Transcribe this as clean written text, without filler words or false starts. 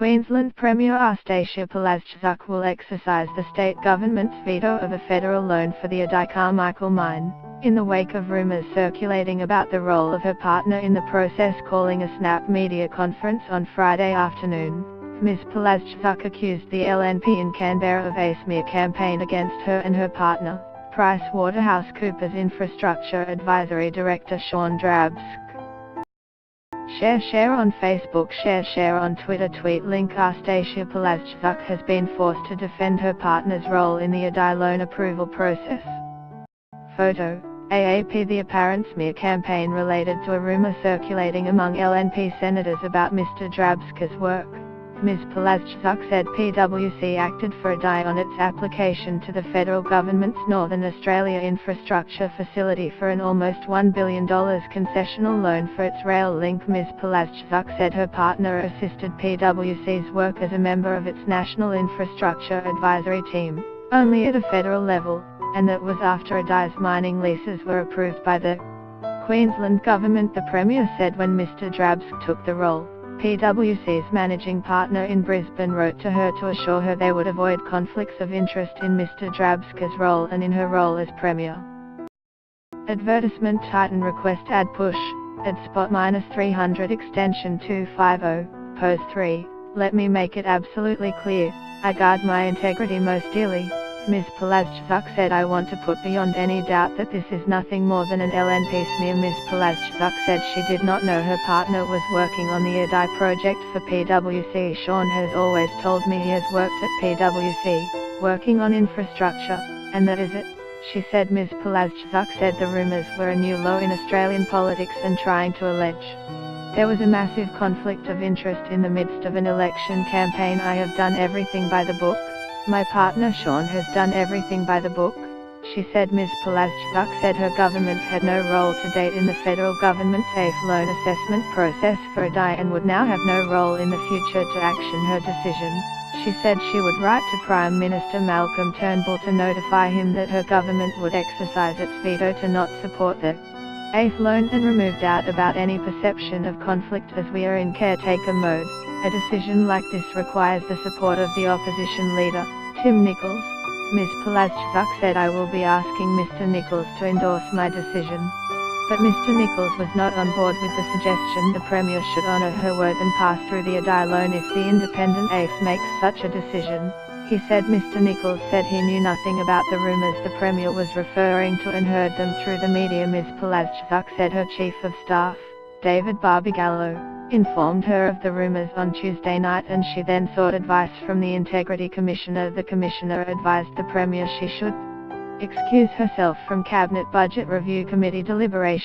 Queensland Premier Anastasia Palaszczuk will exercise the state government's veto of a federal loan for the Adani Carmichael mine, in the wake of rumours circulating about the role of her partner in the process. Calling a snap media conference on Friday afternoon, Ms. Palaszczuk accused the LNP in Canberra of a smear campaign against her and her partner, PricewaterhouseCoopers Infrastructure Advisory Director Sean Drabsk. Share on Facebook. Share on Twitter. Tweet link. Anastasia Palaszczuk has been forced to defend her partner's role in the Adani loan approval process. Photo, AAP. The apparent smear campaign related to a rumour circulating among LNP senators about Mr. Drabsk's work. Ms. Palaszczuk said PwC acted for Adani on its application to the federal government's Northern Australia infrastructure facility for an almost $1 billion concessional loan for its rail link. Ms. Palaszczuk said her partner assisted PwC's work as a member of its National Infrastructure Advisory Team, only at a federal level, and that was after Adani's mining leases were approved by the Queensland Government. The Premier said when Mr. Drabsk took the role, PwC's managing partner in Brisbane wrote to her to assure her they would avoid conflicts of interest in Mr. Drabsk's role and in her role as Premier. Advertisement. Titan request ad push, ad spot -300 extension 250, pose 3, let me make it absolutely clear, I guard my integrity most dearly. Ms. Palaszczuk said I want to put beyond any doubt that this is nothing more than an LNP smear. Ms. Palaszczuk said she did not know her partner was working on the Adani project for PwC. Sean has always told me he has worked at PwC, working on infrastructure, and that is it, she said. Ms. Palaszczuk said the rumours were a new low in Australian politics and trying to allege there was a massive conflict of interest in the midst of an election campaign. I have done everything by the book. My partner Sean has done everything by the book, she said. Ms. Palaszczuk said her government had no role to date in the federal government's AFE loan assessment process for Adani and would now have no role in the future to action her decision. She said she would write to Prime Minister Malcolm Turnbull to notify him that her government would exercise its veto to not support the AFE loan and remove doubt about any perception of conflict as we are in caretaker mode. A decision like this requires the support of the opposition leader, Tim Nicholls. Ms. Palaszczuk said I will be asking Mr. Nicholls to endorse my decision. But Mr. Nicholls was not on board with the suggestion the Premier should honour her word and pass through the Adani loan if the independent AFE makes such a decision. He said Mr. Nicholls said he knew nothing about the rumours the Premier was referring to and heard them through the media. Ms. Palaszczuk said her Chief of Staff, David Barbagallo, informed her of the rumours on Tuesday night and she then sought advice from the Integrity Commissioner. The Commissioner advised the Premier she should excuse herself from Cabinet Budget Review Committee deliberations.